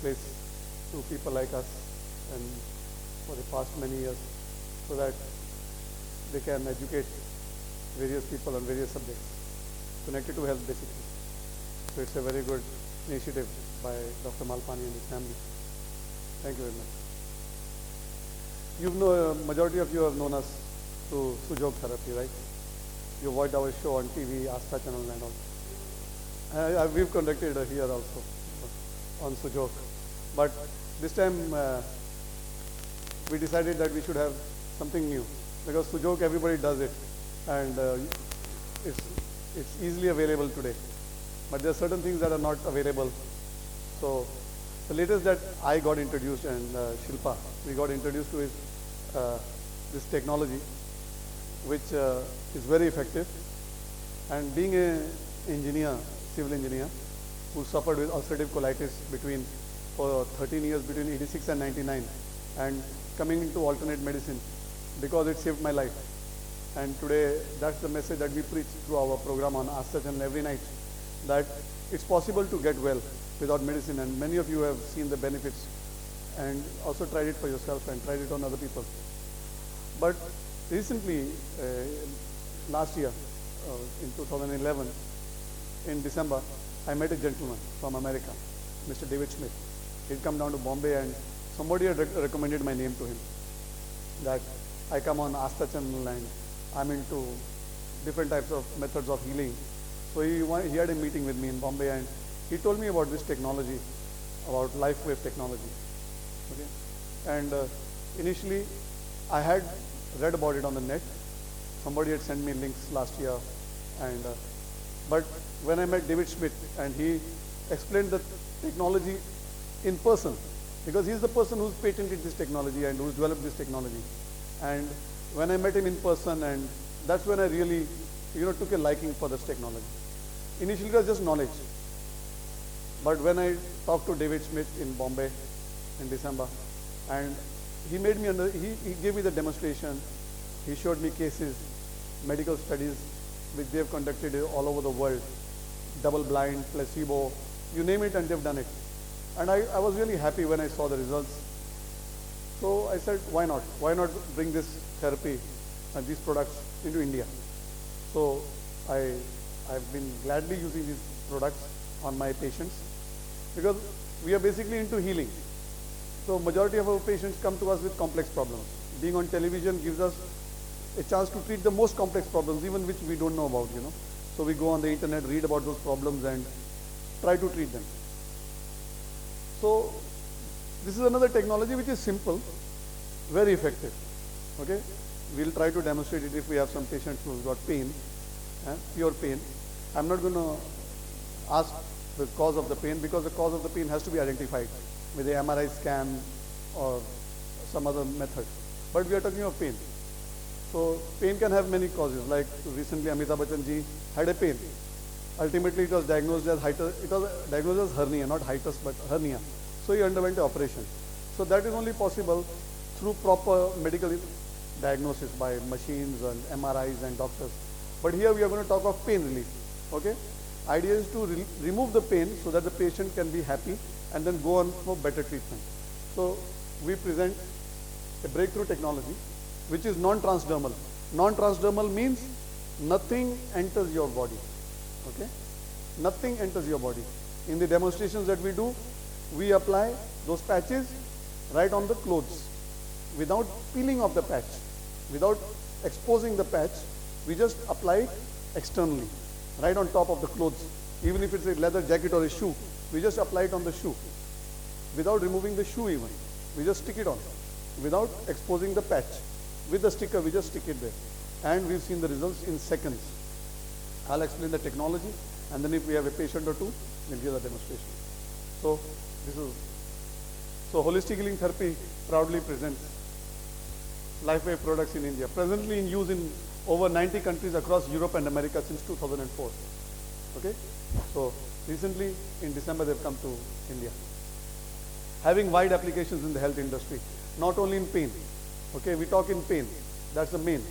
place to people like us and for the past many years so that they can educate various people on various subjects connected to health basically. So it's a very good initiative by Dr. Malpani and his family. Thank you very much. Majority of you have known us through sujok therapy, right? You watched our show on TV, Astha channel and all. We've conducted here also on sujok. But this time we decided that we should have something new because sujok everybody does it and it's easily available today. But there are certain things that are not available. So the latest that I got introduced and Shilpa, we got introduced to is this technology which is very effective. And being an engineer, civil engineer, who suffered with ulcerative colitis for 13 years between 86 and 99 and coming into alternate medicine because it saved my life. And today that's the message that we preach through our program on Astha channel every night, that it's possible to get well without medicine, and many of you have seen the benefits and also tried it for yourself and tried it on other people. But recently, last year, in 2011, in December, I met a gentleman from America, Mr. David Smith. He'd come down to Bombay and somebody had recommended my name to him, that I come on Astha channel and I'm into different types of methods of healing. So he had a meeting with me in Bombay and he told me about this technology, about life wave technology. Okay? And initially I had read about it on the net. Somebody had sent me links last year. And but when I met David Smith and he explained the technology in person, because he's the person who's patented this technology and who's developed this technology. And when I met him in person, and that's when I really, took a liking for this technology. Initially it was just knowledge. But when I talked to David Smith in Bombay in December, and he made me he gave me the demonstration, he showed me cases, medical studies which they have conducted all over the world, double blind, placebo, you name it and they've done it. And I was really happy when I saw the results. So I said, why not? Why not bring this therapy and these products into India? So I've been gladly using these products on my patients because we are basically into healing. So majority of our patients come to us with complex problems. Being on television gives us a chance to treat the most complex problems, even which we don't know about, So we go on the internet, read about those problems and try to treat them. So this is another technology which is simple, very effective. Okay? We'll try to demonstrate it if we have some patients who've got pain, pure pain. I'm not going to ask the cause of the pain because the cause of the pain has to be identified with a MRI scan or some other method. But we are talking of pain. So pain can have many causes. Like recently Amitabh Bachchan ji had a pain. Ultimately it was diagnosed as hernia, not hiatus but hernia. So he underwent an operation. So that is only possible through proper medical diagnosis by machines and MRIs and doctors. But here we are going to talk of pain relief. Okay? Idea is to remove the pain so that the patient can be happy and then go on for better treatment. So we present a breakthrough technology which is non-transdermal. Non-transdermal means nothing enters your body. Okay? Nothing enters your body. In the demonstrations that we do, we apply those patches right on the clothes without peeling off the patch, without exposing the patch. We just apply it externally, right on top of the clothes. Even if it's a leather jacket or a shoe, we just apply it on the shoe without removing the shoe even. We just stick it on without exposing the patch. With the sticker, we just stick it there. And we've seen the results in seconds. I'll explain the technology, and then if we have a patient or two, we'll give the demonstration. So Holistic Healing Therapy proudly presents LifeWave products in India, presently in use in over 90 countries across Europe and America since 2004. Okay? So recently in December they've come to India. Having wide applications in the health industry, not only in pain. Okay, we talk in pain, that's the main,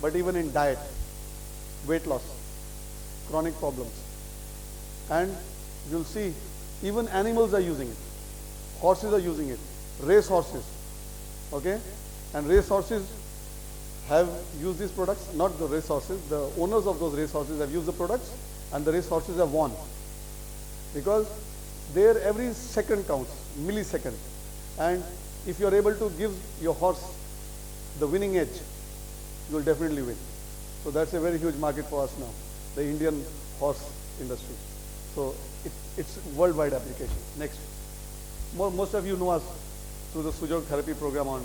but even in diet, weight loss, chronic problems. And you'll see even animals are using it. Horses are using it. Race horses. Okay? And race horses have used these products, not the race horses, the owners of those race horses have used the products and the race horses have won. Because there every second counts, millisecond. And if you are able to give your horse the winning edge, you will definitely win. So that's a very huge market for us now, the Indian horse industry. So it's worldwide application. Next. Most of you know us through the sujok therapy program on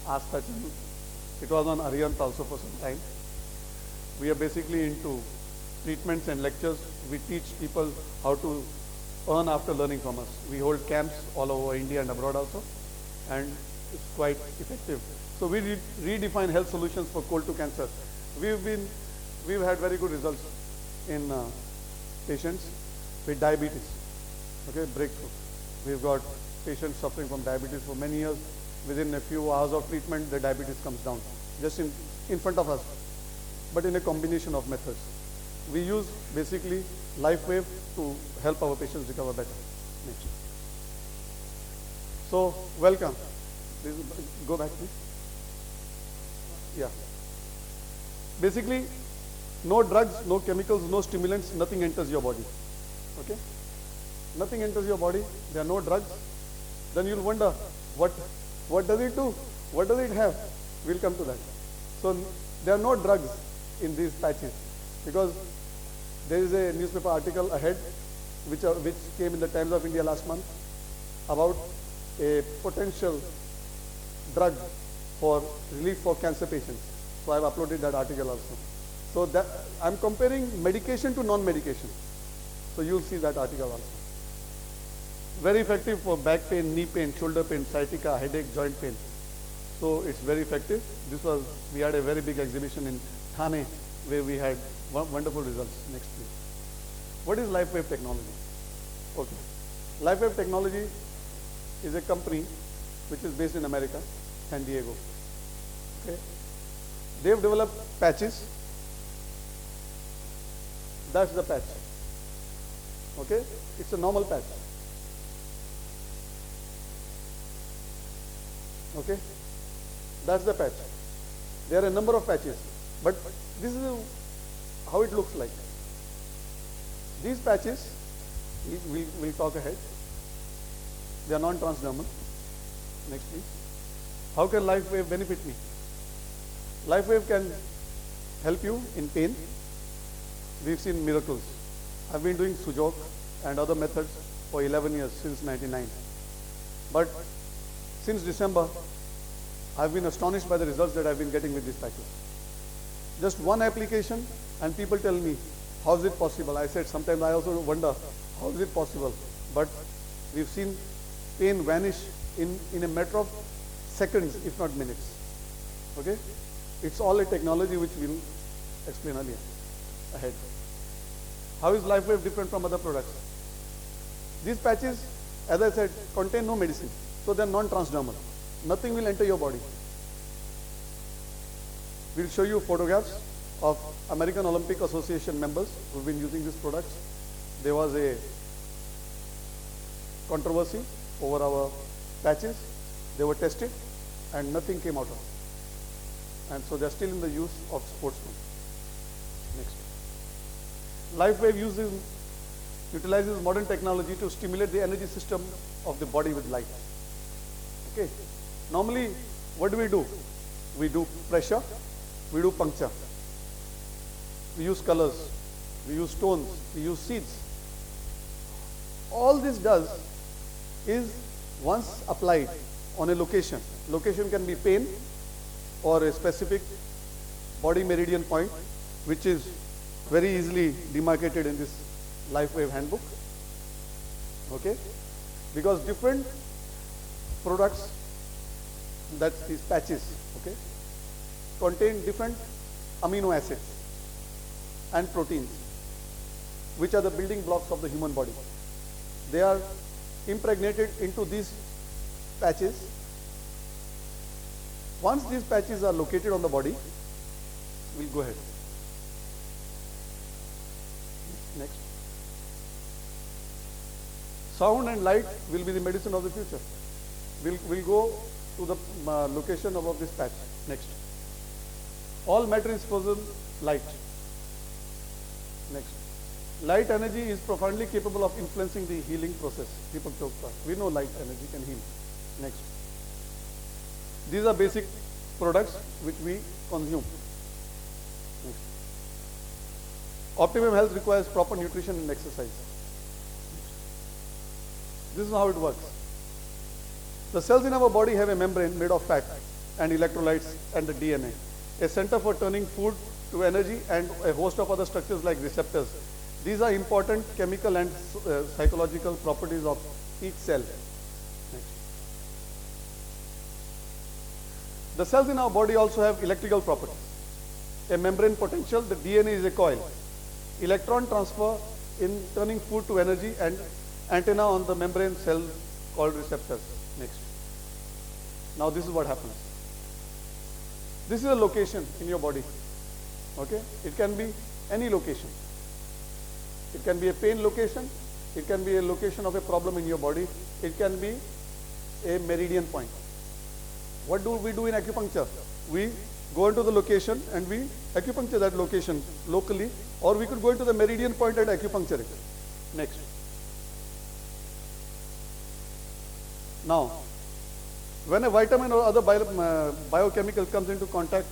Astha channel. It was on Arihant also for some time. We are basically into treatments and lectures. We teach people how to earn after learning from us. We hold camps all over India and abroad also, and it's quite effective. So we redefine health solutions for cold to cancer. We've had very good results in patients with diabetes. Okay, breakthrough. We've got patients suffering from diabetes for many years. Within a few hours of treatment, the diabetes comes down, just in front of us, but in a combination of methods. We use basically LifeWave to help our patients recover better. Next. So, welcome. Please go back, please. Yeah. Basically, no drugs, no chemicals, no stimulants, nothing enters your body. Okay? Nothing enters your body. There are no drugs. Then you'll wonder, what does it do? What does it have? We'll come to that. So there are no drugs in these patches, because there is a newspaper article ahead which came in the Times of India last month about a potential drug for relief for cancer patients. So I've uploaded that article also. So that I'm comparing medication to non-medication. So you'll see that article also. Very effective for back pain, knee pain, shoulder pain, sciatica, headache, joint pain. So it's very effective. We had a very big exhibition in Thane where we had wonderful results. Next please. What is LifeWave technology? Okay. LifeWave technology is a company which is based in America, San Diego. Okay. They've developed patches. That's the patch. Okay. It's a normal patch. Okay, that's the patch. There are a number of patches, but this is how it looks like. These patches, we'll talk ahead. They are non-transdermal. Next please. How can LifeWave benefit me? LifeWave can help you in pain. We've seen miracles. I've been doing sujok and other methods for 11 years, since 99. But since December, I've been astonished by the results that I've been getting with these patches. Just one application and people tell me, how is it possible? I said, sometimes I also wonder, how is it possible? But we've seen pain vanish in a matter of seconds, if not minutes. Okay? It's all a technology which we'll explain earlier, ahead. How is LifeWave different from other products? These patches, as I said, contain no medicine. So they're non-transdermal. Nothing will enter your body. We'll show you photographs of American Olympic Association members who've been using these products. There was a controversy over our patches. They were tested and nothing came out of it. And so they're still in the use of sportsmen. Next. LifeWave utilizes modern technology to stimulate the energy system of the body with light. Okay. Normally, what do? We do pressure, we do puncture. We use colors, we use tones, we use seeds. All this does is, once applied on a location can be pain or a specific body meridian point, which is very easily demarcated in this LifeWave handbook. Okay. Because different products, that's these patches, okay, contain different amino acids and proteins, which are the building blocks of the human body. They are impregnated into these patches. Once these patches are located on the body, we'll go ahead. Next. Sound and light will be the medicine of the future. We'll go to the location above this patch. Next. All matter is frozen light. Next. Light energy is profoundly capable of influencing the healing process. We know light energy can heal. Next. These are basic products which we consume. Next. Optimum health requires proper nutrition and exercise. This is how it works. The cells in our body have a membrane made of fat and electrolytes and the DNA, a center for turning food to energy, and a host of other structures like receptors. These are important chemical and psychological properties of each cell. Next. The cells in our body also have electrical properties. A membrane potential, the DNA is a coil. Electron transfer in turning food to energy, and antenna on the membrane cell called receptors. Next. Now this is what happens. This is a location in your body. Okay? It can be any location. It can be a pain location. It can be a location of a problem in your body. It can be a meridian point. What do we do in acupuncture? We go into the location and we acupuncture that location locally, or we could go into the meridian point and acupuncture it. Next. Now, when a vitamin or other biochemical comes into contact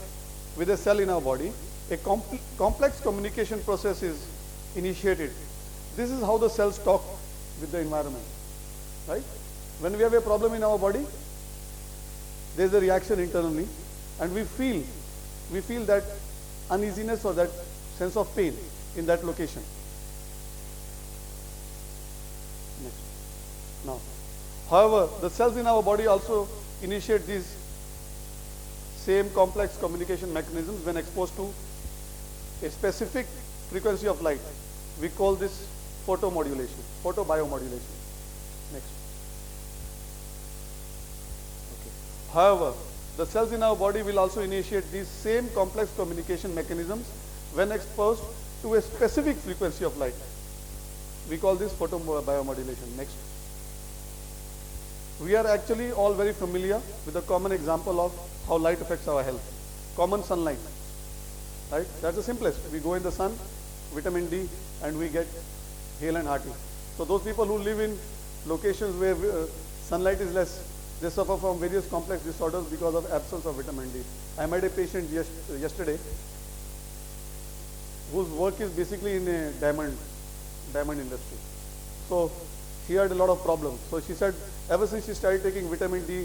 with a cell in our body, a complex communication process is initiated. This is how the cells talk with the environment, right? When we have a problem in our body, there is a reaction internally, and we feel that uneasiness or that sense of pain in that location. Next. Now, however, the cells in our body also initiate these same complex communication mechanisms when exposed to a specific frequency of light. We call this photomodulation, photobiomodulation. Next. Okay. However, the cells in our body will also initiate these same complex communication mechanisms when exposed to a specific frequency of light. We call this photobiomodulation. Next. We are actually all very familiar with a common example of how light affects our health. Common sunlight, right? That's the simplest. We go in the sun, vitamin D, and we get hale and hearty. So those people who live in locations where sunlight is less, they suffer from various complex disorders because of absence of vitamin D. I met a patient yesterday whose work is basically in a diamond industry. So she had a lot of problems. So she said ever since she started taking vitamin D,